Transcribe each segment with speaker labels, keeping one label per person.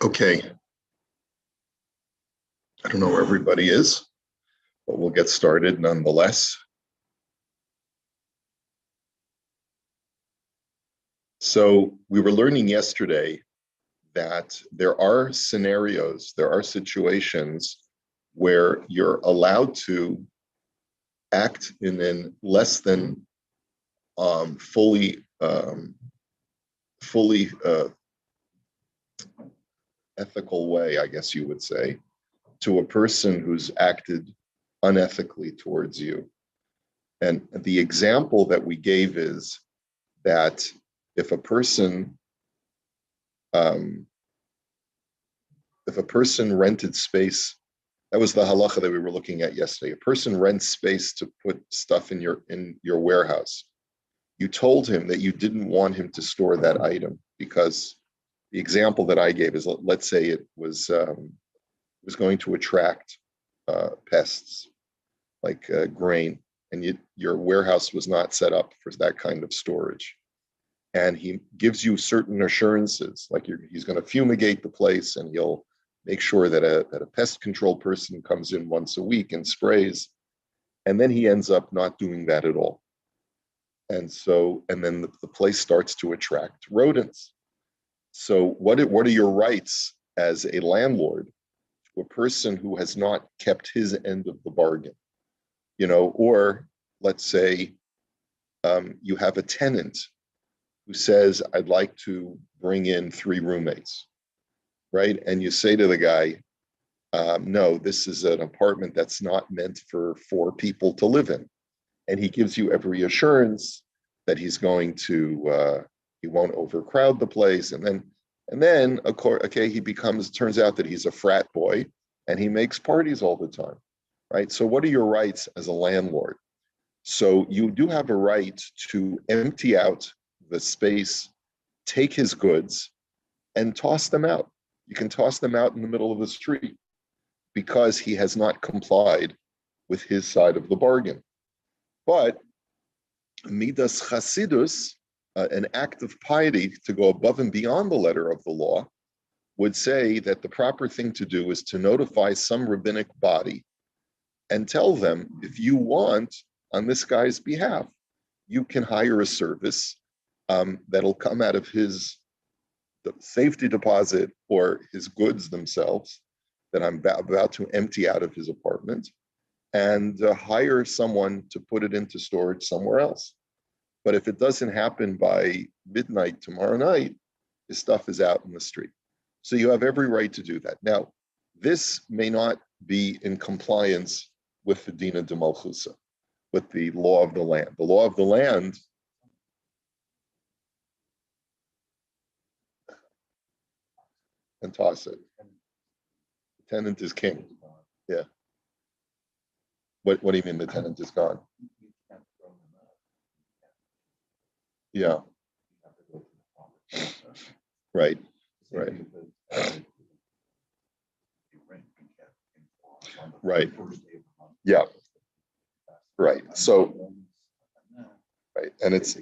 Speaker 1: Okay, I don't know where everybody is, but we'll get started nonetheless. So we were learning yesterday that there are scenarios, there are situations where you're allowed to act in a less than fully ethical way, I guess you would say, to a person who's acted unethically towards you. And the example that we gave is that if a person rented space, that was the halacha that we were looking at yesterday. A person rents space to put stuff in your warehouse. You told him that you didn't want him to store that item because the example that I gave is, let's say it was going to attract pests like grain, and your warehouse was not set up for that kind of storage. And he gives you certain assurances, like he's going to fumigate the place, and he'll make sure that a pest control person comes in once a week and sprays. And then he ends up not doing that at all. And then the place starts to attract rodents. So what are your rights as a landlord to a person who has not kept his end of the bargain? Or let's say you have a tenant who says, I'd like to bring in 3 roommates, right? And you say to the guy, no, this is an apartment that's not meant for 4 people to live in. And he gives you every assurance that he's going to, he won't overcrowd the place. And then, okay, turns out that he's a frat boy and he makes parties all the time, right? So what are your rights as a landlord? So you do have a right to empty out the space, take his goods, and toss them out. You can toss them out in the middle of the street because he has not complied with his side of the bargain. But midas chasidus, an act of piety to go above and beyond the letter of the law, would say that the proper thing to do is to notify some rabbinic body and tell them, if you want, on this guy's behalf, you can hire a service that'll come out of his safety deposit or his goods themselves that I'm about to empty out of his apartment, and hire someone to put it into storage somewhere else. But if it doesn't happen by midnight tomorrow night, his stuff is out in the street. So you have every right to do that. Now, this may not be in compliance with the Dina de Malchusa, with the law of the land. The law of the land and toss it. The tenant is king. Yeah. What do you mean the tenant is gone? Yeah. Right. Right. Right. Yeah. Right. So, right. And it's,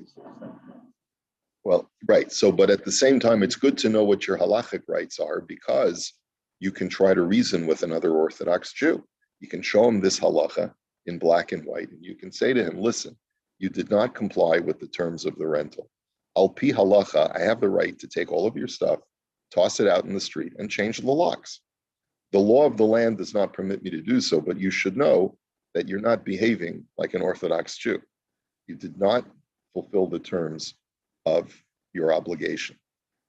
Speaker 1: well, right. So, but at the same time, it's good to know what your halachic rights are, because you can try to reason with another Orthodox Jew. You can show him this halacha in black and white, and you can say to him, listen, you did not comply with the terms of the rental. Al pi halacha, I have the right to take all of your stuff, toss it out in the street, and change the locks. The law of the land does not permit me to do so, but you should know that you're not behaving like an Orthodox Jew. You did not fulfill the terms of your obligation.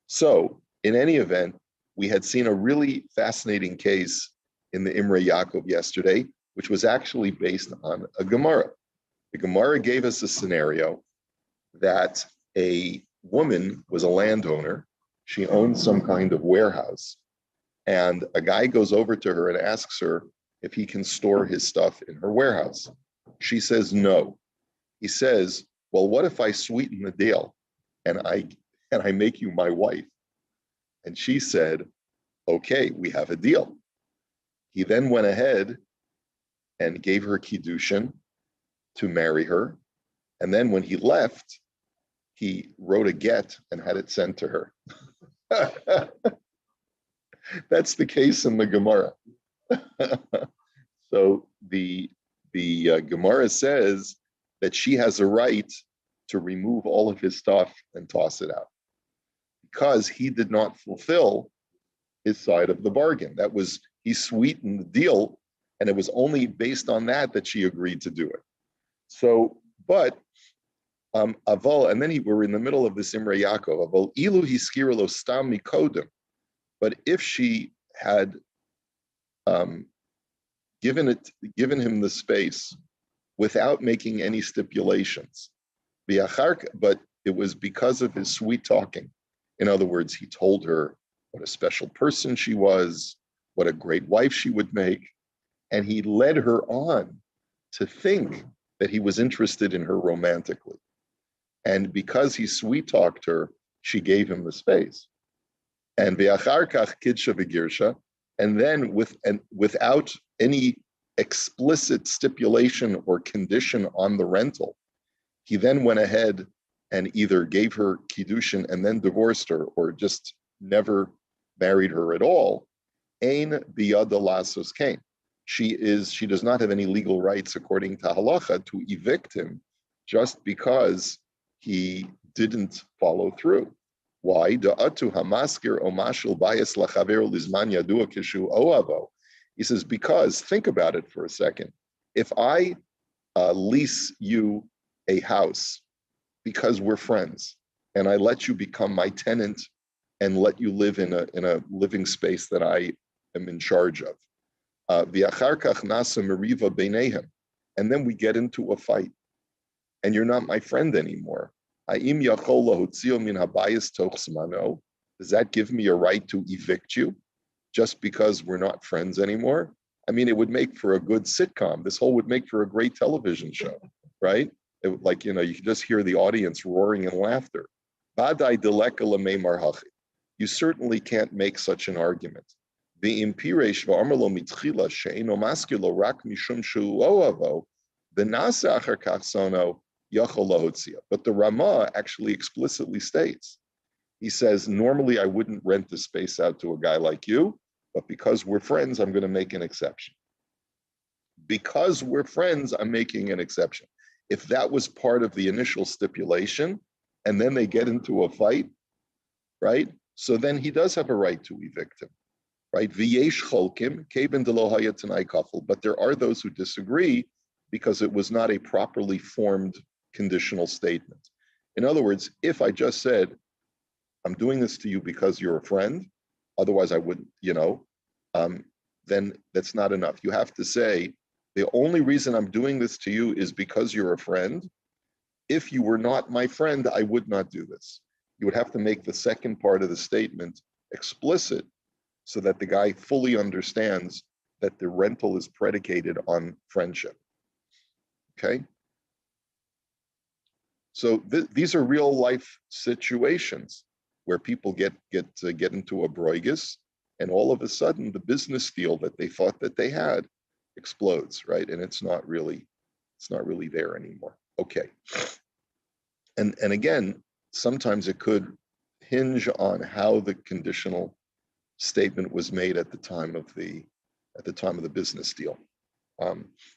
Speaker 1: So, in any event, we had seen a really fascinating case in the Imrei Yaakov yesterday, which was actually based on a Gemara. The Gemara gave us a scenario that a woman was a landowner. She owned some kind of warehouse, and a guy goes over to her and asks her if he can store his stuff in her warehouse. She says no. He says, well, what if I sweeten the deal and I make you my wife? And she said, okay, we have a deal. He then went ahead and gave her kiddushin to marry her. And then when he left, he wrote a get and had it sent to her. That's the case in the Gemara. So the Gemara says that she has a right to remove all of his stuff and toss it out because he did not fulfill his side of the bargain. That was, he sweetened the deal, and it was only based on that that she agreed to do it. So, but aval, and then we're in the middle of this Imrei Yaakov. Aval ilu hiskira lo stam mikodem. But if she had given him the space without making any stipulations, but it was because of his sweet talking. In other words, he told her what a special person she was, what a great wife she would make, and he led her on to think that he was interested in her romantically. And because he sweet talked her, she gave him the space. And v'achar kach kidsha v'girsha, and then without any explicit stipulation or condition on the rental, he then went ahead and either gave her kiddushin and then divorced her, or just never married her at all. Ein biyada lasos kain. She does not have any legal rights according to halacha to evict him just because he didn't follow through. Why? He says, because, think about it for a second. If I lease you a house because we're friends, and I let you become my tenant and let you live in a living space that I am in charge of, and then we get into a fight, and you're not my friend anymore. Does that give me a right to evict you just because we're not friends anymore? I mean, it would make for a good sitcom. This whole would make for a great television show, right? You can just hear the audience roaring in laughter. You certainly can't make such an argument. But the Rama actually explicitly states, he says, normally I wouldn't rent the space out to a guy like you, but because we're friends, I'm going to make an exception. Because we're friends, I'm making an exception. If that was part of the initial stipulation, and then they get into a fight, right? So then he does have a right to evict him, right? V'yesh cholkim, keben de lo haya tanai kafel. But there are those who disagree because it was not a properly formed conditional statement. In other words, if I just said, I'm doing this to you because you're a friend, otherwise I wouldn't, then that's not enough. You have to say, the only reason I'm doing this to you is because you're a friend. If you were not my friend, I would not do this. You would have to make the second part of the statement explicit so that the guy fully understands that the rental is predicated on friendship. Okay? So these are real life situations where people get into a broigus, and all of a sudden the business deal that they thought that they had explodes, right? And it's not really there anymore. Okay. And again, sometimes it could hinge on how the conditional statement was made at the time of the business deal,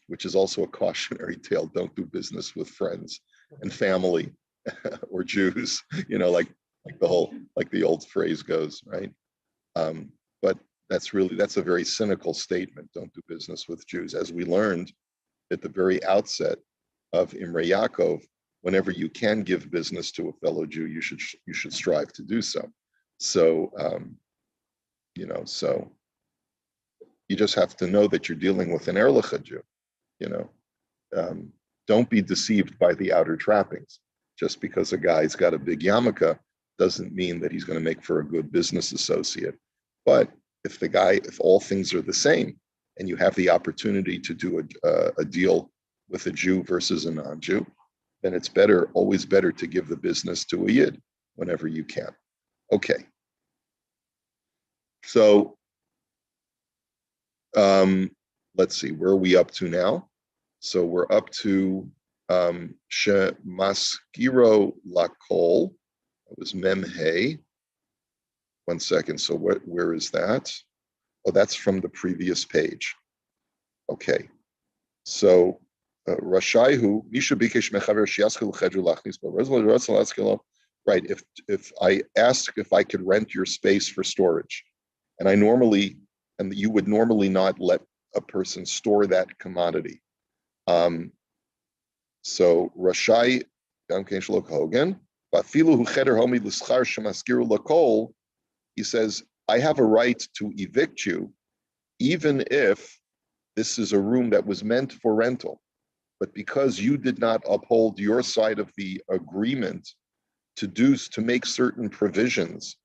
Speaker 1: which is also a cautionary tale. Don't do business with friends and family or Jews, like the old phrase goes, right? But that's a very cynical statement. Don't do business with Jews. As we learned at the very outset of Imrei Yaakov, whenever you can give business to a fellow Jew, you should strive to do so. So, so you just have to know that you're dealing with an Erlicha Jew. Don't be deceived by the outer trappings. Just because a guy's got a big yarmulke doesn't mean that he's going to make for a good business associate. But if all things are the same, and you have the opportunity to do a deal with a Jew versus a non-Jew, then it's always better to give the business to a Yid whenever you can. Okay. So let's see, where are we up to now? So we're up to Shemaskiro Lakol. That was Memhe. 1 second. So where is that? Oh, that's from the previous page. Okay. So Rashaihu, Misha Bikesh Mechaver Shiaschil Chedru Lachnis, but right, if I ask if I could rent your space for storage, and you would normally not let a person store that commodity. So Rashai Hogan, he says, I have a right to evict you, even if this is a room that was meant for rental. But because you did not uphold your side of the agreement to make certain provisions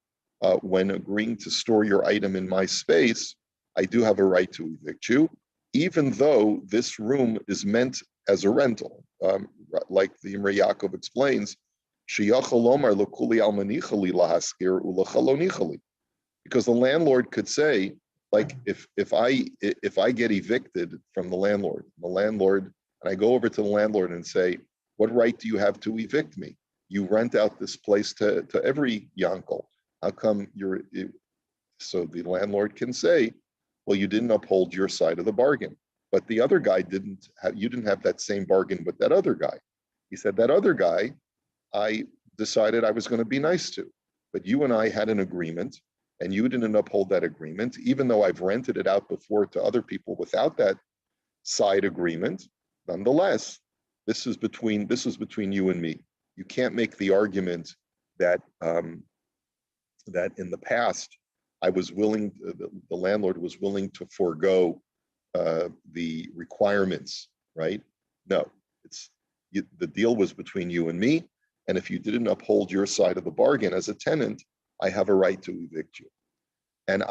Speaker 1: when agreeing to store your item in my space, I do have a right to evict you, even though this room is meant as a rental. Like the Imrei Yaakov explains, because the landlord could say, like, if I get evicted from the landlord, and I go over to the landlord and say, what right do you have to evict me? You rent out this place to every Yankel. How come so the landlord can say, well, you didn't uphold your side of the bargain. But the other guy you didn't have that same bargain with that other guy. He said, that other guy, I decided I was going to be nice to. But you and I had an agreement, and you didn't uphold that agreement, even though I've rented it out before to other people without that side agreement. Nonetheless, this is between you and me. You can't make the argument that that in the past the landlord was willing to forego the requirements, right? No, the deal was between you and me, and if you didn't uphold your side of the bargain as a tenant, I have a right to evict you. And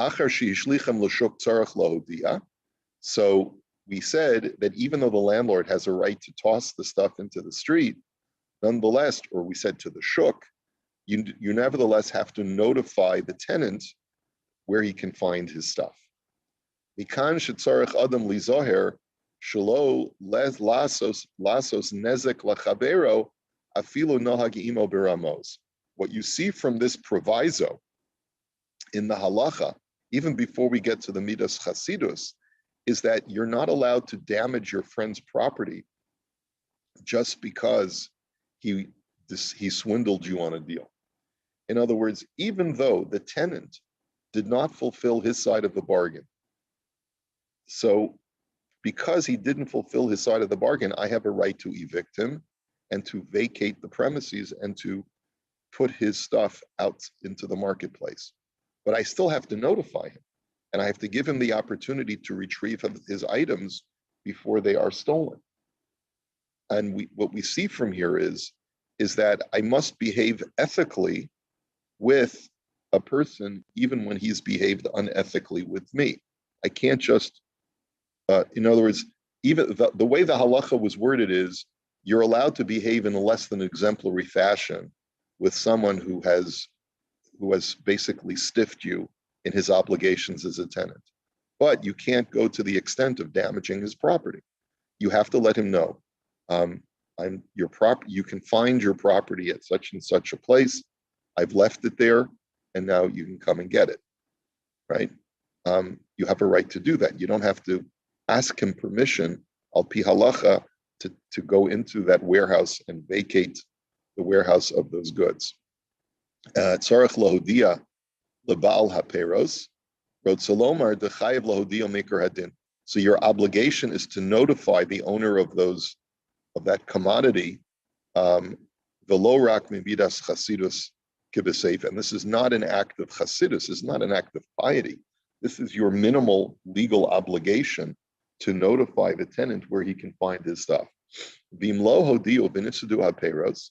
Speaker 1: so we said that even though the landlord has a right to toss the stuff into the street, nonetheless, or we said to the shuk, you nevertheless have to notify the tenant where he can find his stuff. Mikan shetzarech adam lizoher shelo lasos nezek lachavero afilu nohag imo beramos. What you see from this proviso in the halacha, even before we get to the midas chasidus, is that you're not allowed to damage your friend's property just because he swindled you on a deal. In other words, even though the tenant did not fulfill his side of the bargain, so because he didn't fulfill his side of the bargain, I have a right to evict him and to vacate the premises and to put his stuff out into the marketplace. But I still have to notify him, and I have to give him the opportunity to retrieve his items before they are stolen. And what we see from here is that I must behave ethically with a person even when he's behaved unethically with me. I can't just, in other words, even the way the halacha was worded is you're allowed to behave in a less than exemplary fashion with someone who has basically stiffed you in his obligations as a tenant. But you can't go to the extent of damaging his property. You have to let him know, you can find your property at such and such a place. I've left it there, and now you can come and get it, right? You have a right to do that. You don't have to ask him permission, al pi halacha, to go into that warehouse and vacate the warehouse of those goods. Tzarech lahodia lebal haperos, wrote Salomar dechayev lahodia maker hadin. So your obligation is to notify the owner of that commodity, velo rak mibidas chasidus kibeseif. And this is not an act of chasidus. This is not an act of piety. This is your minimal legal obligation to notify the tenant where he can find his stuff. Vimlo hodio v'nitzudu haperos.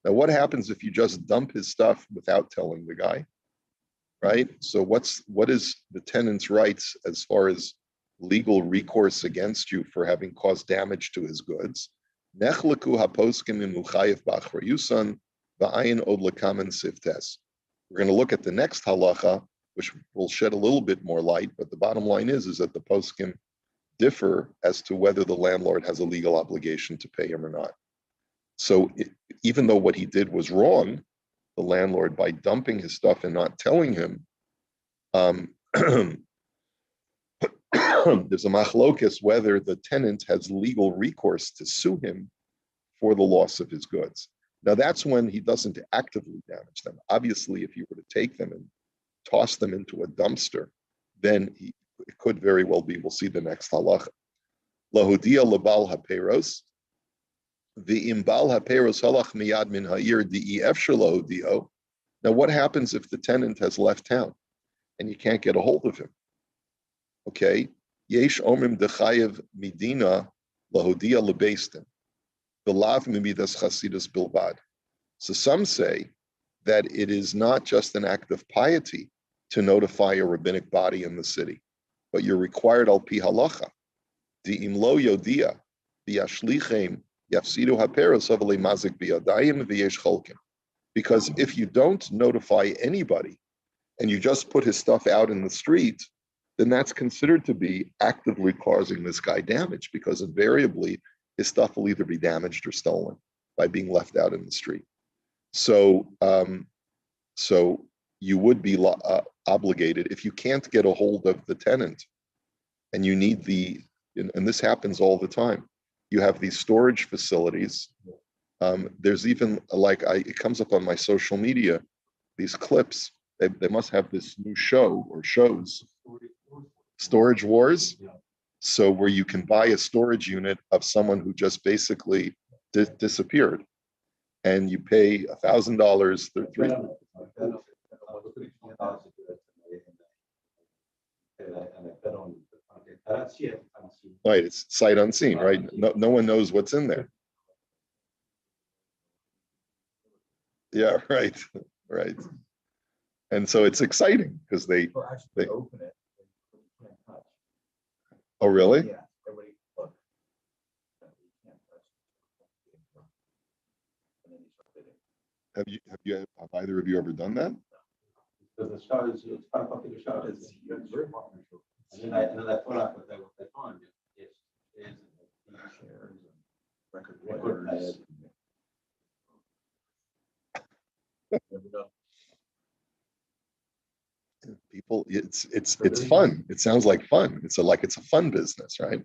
Speaker 1: Now, what happens if you just dump his stuff without telling the guy, right? So what is the tenant's rights as far as legal recourse against you for having caused damage to his goods? Nechleku haposkim imuchayev b'achrayusan v'ayin od lekamen siftes. We're going to look at the next halacha, which will shed a little bit more light, but the bottom line is that the poskim differ as to whether the landlord has a legal obligation to pay him or not. So even though what he did was wrong, the landlord, by dumping his stuff and not telling him, Um, there's a machlokus whether the tenant has legal recourse to sue him for the loss of his goods. Now, that's when he doesn't actively damage them. Obviously, if you were to take them and toss them into a dumpster, then it could very well be, we'll see the next halacha. Lahudia lebal haperos, the imbal haperos halach miyad min ha'ir di efshar lahudio. Now, what happens if the tenant has left town and you can't get a hold of him? Okay, yesh omrim dechayev midina lahudia lebeistin, v'lav mimidas chasidus bilbad. So some say that it is not just an act of piety to notify a rabbinic body in the city, but you're required al pi halacha. Di imlo yodia v'yashlichem yafsidu haperos avale mazik biyadayim v'yesh cholkim. Because if you don't notify anybody and you just put his stuff out in the street, then that's considered to be actively causing this guy damage, because invariably his stuff will either be damaged or stolen by being left out in the street. So, so you would be obligated, if you can't get a hold of the tenant and you need and this happens all the time, you have these storage facilities. There's even it comes up on my social media, these clips, they must have this new show or shows, Storage Wars. So where you can buy a storage unit of someone who just basically disappeared, and you pay $1,000. Right, it's sight unseen, right? No one knows what's in there. Yeah, right. And so it's exciting because they open it. Oh, really? Yeah. Have either of you ever done that?
Speaker 2: Because the show is quite a popular show. It's very popular. And then I thought out what they found. It's shares and record players.
Speaker 1: People, it's fun. It sounds like fun. It's a fun business, right?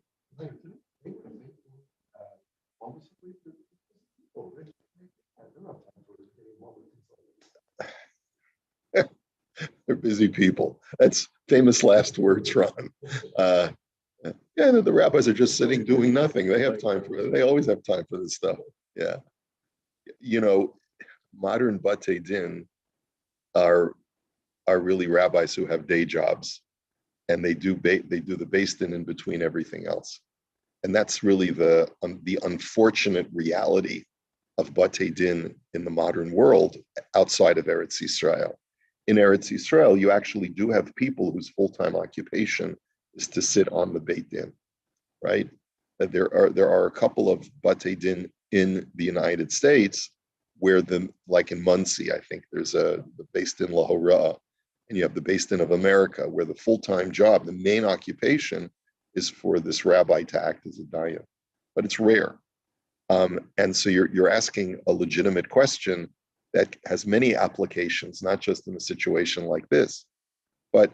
Speaker 1: They're busy people. That's famous last words, Ron. Yeah, the rabbis are just sitting doing nothing. They always have time for this stuff. Yeah. Modern Batei Din are really rabbis who have day jobs, and they do the beis din in between everything else. And that's really the unfortunate reality of Batei Din in the modern world outside of Eretz Yisrael. In Eretz Yisrael, you actually do have people whose full-time occupation is to sit on the Beit Din, right? There are a couple of Batei Din in the United States where like in Muncie, I think there's the Beis Din Lahora, and you have the Beis Din of America, where the full-time job, the main occupation, is for this rabbi to act as a dayan, but it's rare. And so you're asking a legitimate question that has many applications, not just in a situation like this. But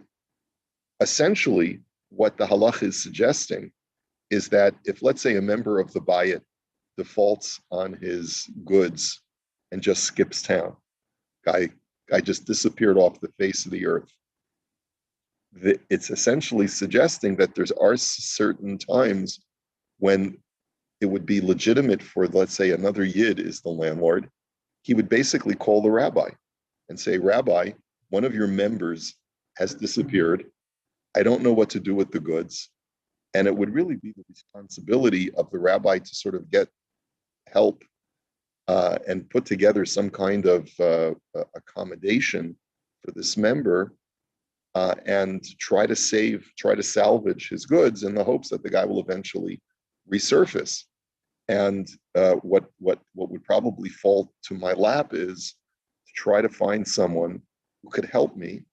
Speaker 1: essentially, what the halach is suggesting is that if, let's say, a member of the bayit defaults on his goods and just skips town, guy just disappeared off the face of the earth, it's essentially suggesting that there are certain times when it would be legitimate for, let's say, another yid is the landlord. He would basically call the rabbi and say, Rabbi, one of your members has disappeared. I don't know what to do with the goods. And it would really be the responsibility of the rabbi to sort of get help and put together some kind of accommodation for this member and try to salvage his goods in the hopes that the guy will eventually resurface. And what would probably fall to my lap is to try to find someone who could help me.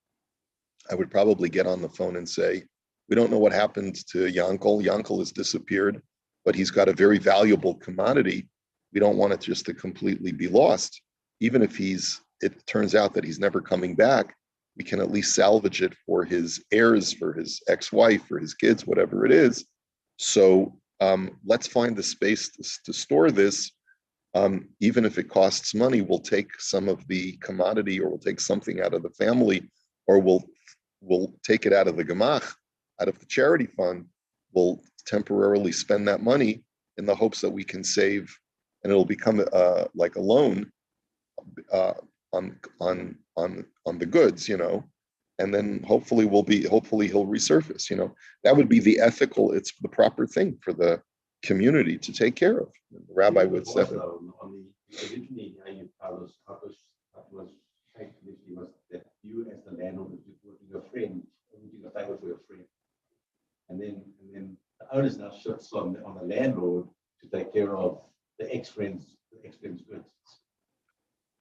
Speaker 1: I would probably get on the phone and say, we don't know what happened to Yankel. Yankel has disappeared, but he's got a very valuable commodity. We don't want it just to completely be lost. Even if it turns out that he's never coming back, we can at least salvage it for his heirs, for his ex-wife, for his kids, whatever it is. So let's find the space to store this. Even if it costs money, we'll take some of the commodity, or we'll take something out of the family, or we'll take it out of the gemach, out of the charity fund. We'll temporarily spend that money in the hopes that we can save, and it'll become like a loan on the goods, and then hopefully he'll resurface. That would be the ethical. It's the proper thing for the community to take care of. The rabbi would say.
Speaker 2: On the originally, how was initially was that you as the landlord would be your friend, would be the favor for your friend, and then the onus now shifts on the landlord to take care of the ex-friend's goods.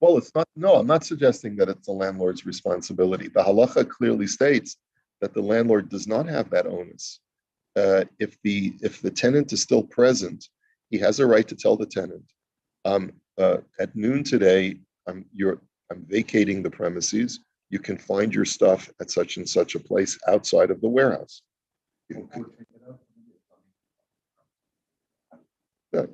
Speaker 1: Well, it's not. No, I'm not suggesting that it's the landlord's responsibility. The halacha clearly states that the landlord does not have that onus. If the tenant is still present, he has a right to tell the tenant, at noon today, I'm vacating the premises. You can find your stuff at such and such a place outside of the warehouse. No.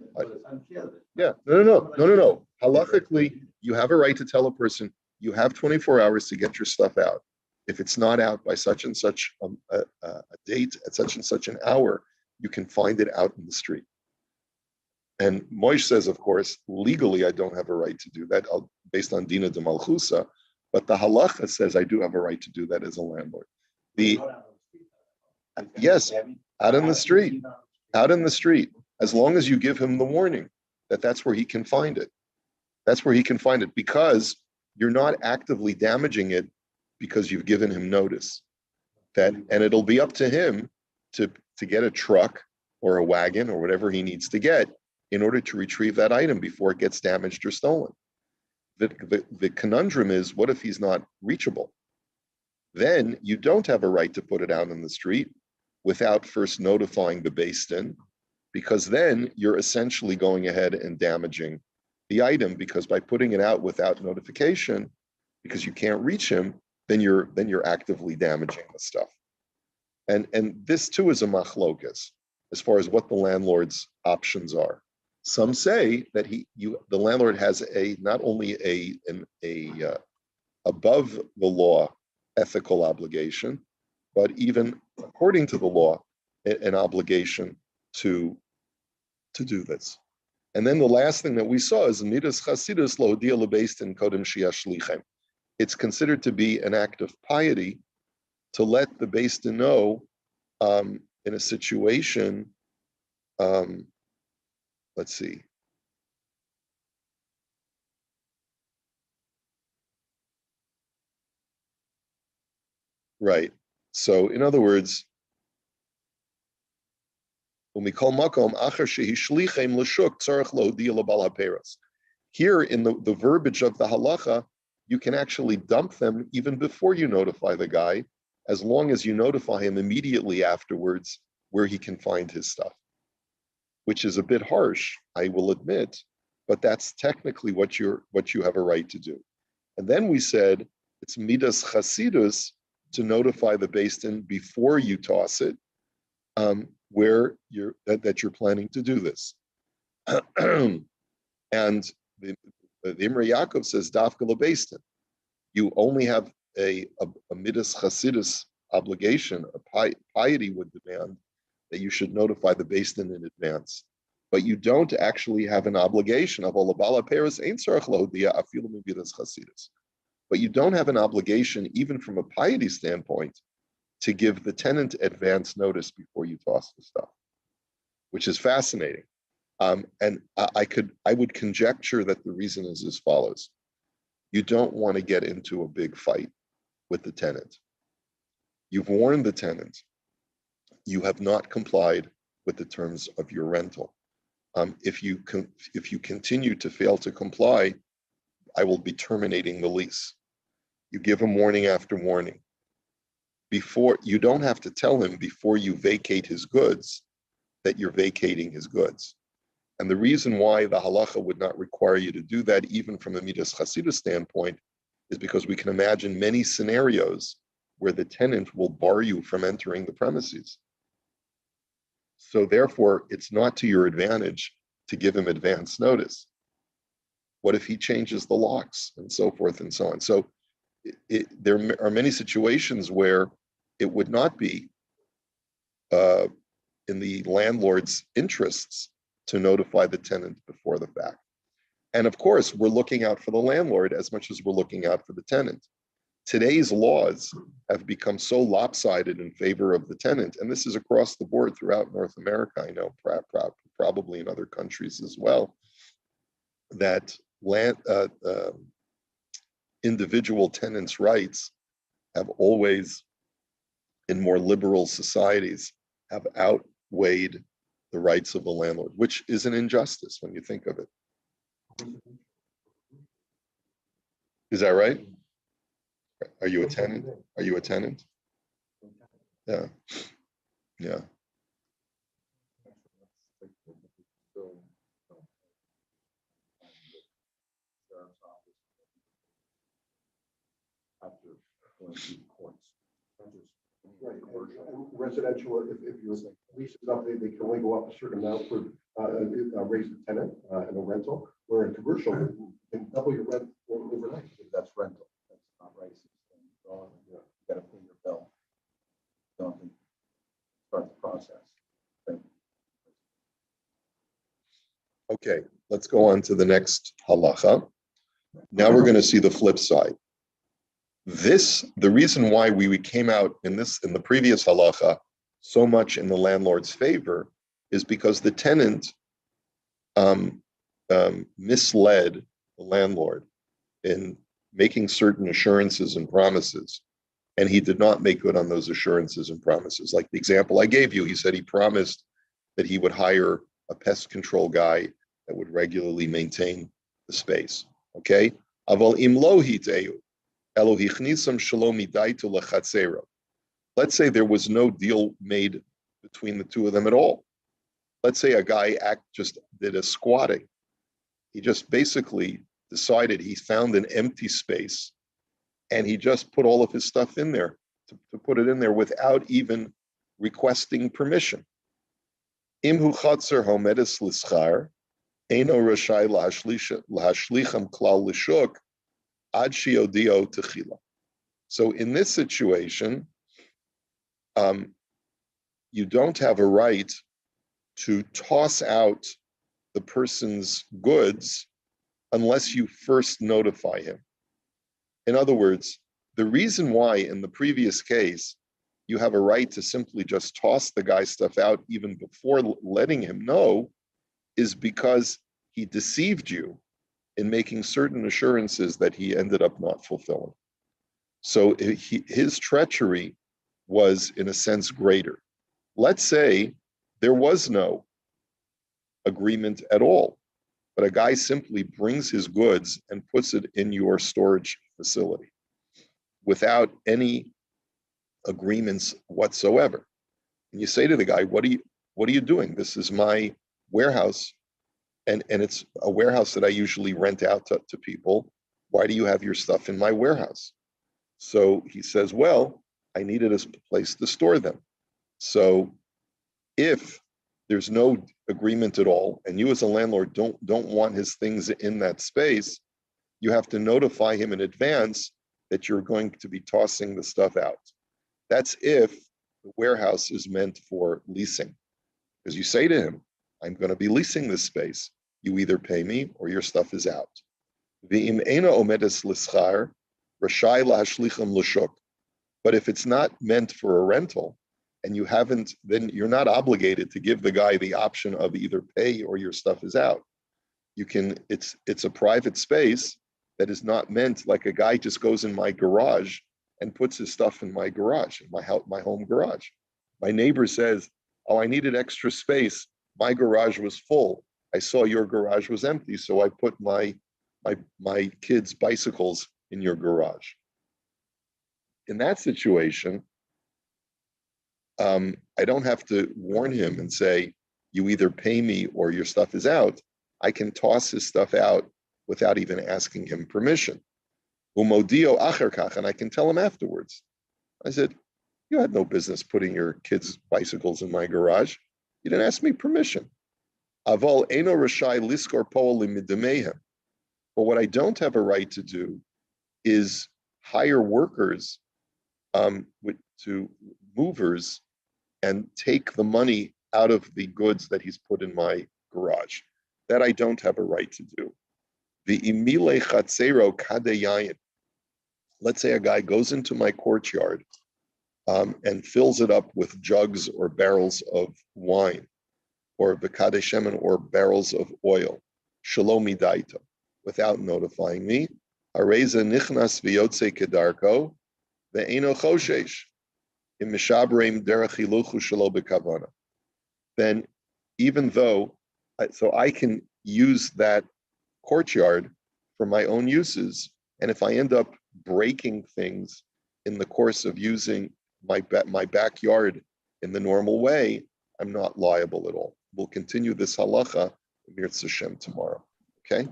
Speaker 1: Halachically, you have a right to tell a person you have 24 hours to get your stuff out. If it's not out by such and such a date at such and such an hour, you can find it out in the street. And Moish says, of course, legally I don't have a right to do that based on Dina de Malchusa, but the halacha says I do have a right to do that as a landlord. Yes, out in the street, as long as you give him the warning that that's where he can find it. That's where he can find it, because you're not actively damaging it, because you've given him notice. And it'll be up to him to get a truck or a wagon or whatever he needs to get in order to retrieve that item before it gets damaged or stolen. The conundrum is, what if he's not reachable? Then you don't have a right to put it out in the street without first notifying the Beis Din, because then you're essentially going ahead and damaging the item, because by putting it out without notification, because you can't reach him, then you're actively damaging the stuff. And this too is a machlokas as far as what the landlord's options are. Some say that the landlord has not only a above the law ethical obligation, but even according to the law, an obligation to do this. And then the last thing that we saw is midas chasidus lo hodia lebeis din kodem sheyashlichem. It's considered to be an act of piety to let the Beis Din know in a situation. Let's see. Right. So, in other words, when we call makom acher shehishlichem l'shuk tzarich lo hodia lebal haperos. Here, in the verbiage of the halacha, you can actually dump them even before you notify the guy, as long as you notify him immediately afterwards where he can find his stuff, which is a bit harsh, I will admit, but that's technically what you have a right to do. And then we said it's midas chasidus to notify the Beis Din before you toss it, where you're planning to do this. And the Imrei Yaakov says dafka lebeis din. You only have a midas chasidus obligation. A piety would demand that you should notify the Beis Din in advance, but you don't actually have an obligation of olabala peres ein tzarich lohodia afilu midas chasidus. But you don't have an obligation, even from a piety standpoint, to give the tenant advance notice before you toss the stuff, which is fascinating. And I would conjecture that the reason is as follows. You don't want to get into a big fight with the tenant. You've warned the tenant. You have not complied with the terms of your rental. If you continue to fail to comply, I will be terminating the lease. You give him warning after warning. You don't have to tell him before you vacate his goods that you're vacating his goods. And the reason why the halacha would not require you to do that, even from a midas chasidus standpoint, is because we can imagine many scenarios where the tenant will bar you from entering the premises. So therefore, it's not to your advantage to give him advance notice. What if he changes the locks and so forth and so on? So there are many situations where it would not be in the landlord's interests to notify the tenant before the fact. And of course, we're looking out for the landlord as much as we're looking out for the tenant. Today's laws have become so lopsided in favor of the tenant, and this is across the board throughout North America, I know, probably in other countries as well, that individual tenants' rights have always, in more liberal societies, have outweighed the rights of the landlord, which is an injustice when you think of it. Is that right? Are you a tenant? Are you a tenant? Yeah. Yeah.
Speaker 3: Right, and residential, if you lease it up, they can only go up a certain amount for raise the tenant and a rental, where in commercial, you can double your rent overnight.
Speaker 2: That's rental. That's not racist. You got to pay your bill. Don't start the process.
Speaker 1: Okay, let's go on to the next halacha. Now we're going to see the flip side. The reason why we came out in the previous halacha so much in the landlord's favor is because the tenant misled the landlord in making certain assurances and promises, and he did not make good on those assurances and promises. Like the example I gave you, he said he promised that he would hire a pest control guy that would regularly maintain the space. Okay? Aval im lo hiteyu. Let's say there was no deal made between the two of them at all. Let's say a guy just did a squatting. He just basically decided he found an empty space and he just put all of his stuff in there to put it in there without even requesting permission. Imhu chatzer homedes lischar, eino rashai lahashlicham klal lishuk, ad shiodio techila. So in this situation, you don't have a right to toss out the person's goods unless you first notify him. In other words, the reason why in the previous case you have a right to simply just toss the guy's stuff out even before letting him know is because he deceived you in making certain assurances that he ended up not fulfilling. So his treachery was, in a sense, greater. Let's say there was no agreement at all, but a guy simply brings his goods and puts it in your storage facility without any agreements whatsoever. And you say to the guy, what are you doing? This is my warehouse, and it's a warehouse that I usually rent out to people. Why do you have your stuff in my warehouse? So he says, well, I needed a place to store them. So if there's no agreement at all, and you as a landlord don't want his things in that space, you have to notify him in advance that you're going to be tossing the stuff out. That's if the warehouse is meant for leasing. Because you say to him, I'm going to be leasing this space. You either pay me or your stuff is out. But if it's not meant for a rental, and you haven't, then you're not obligated to give the guy the option of either pay or your stuff is out. It's a private space that is not meant, like a guy just goes in my garage and puts his stuff in my garage, in my home garage. My neighbor says, oh, I needed extra space. My garage was full. I saw your garage was empty, so I put my kids' bicycles in your garage. In that situation, I don't have to warn him and say, you either pay me or your stuff is out. I can toss his stuff out without even asking him permission. Umodio acher kach, and I can tell him afterwards. I said, you had no business putting your kids' bicycles in my garage. You didn't ask me permission. Aval eno rashai liskor po'olim midamehem. But what I don't have a right to do is hire workers to movers and take the money out of the goods that he's put in my garage. That I don't have a right to do. The imile chatzero kadeyayin. Let's say a guy goes into my courtyard and fills it up with jugs or barrels of wine, or v'kadeshemen, or barrels of oil, shalomi daita, without notifying me. Areza nichnas v'yotze kedarko ve'eno choshesh im mishabreim derech hiluchu shalo b'kavana. Then, even though, so I can use that courtyard for my own uses, and if I end up breaking things in the course of using my backyard in the normal way, I'm not liable at all. We'll continue this halacha in Mirz Hashem tomorrow. Okay?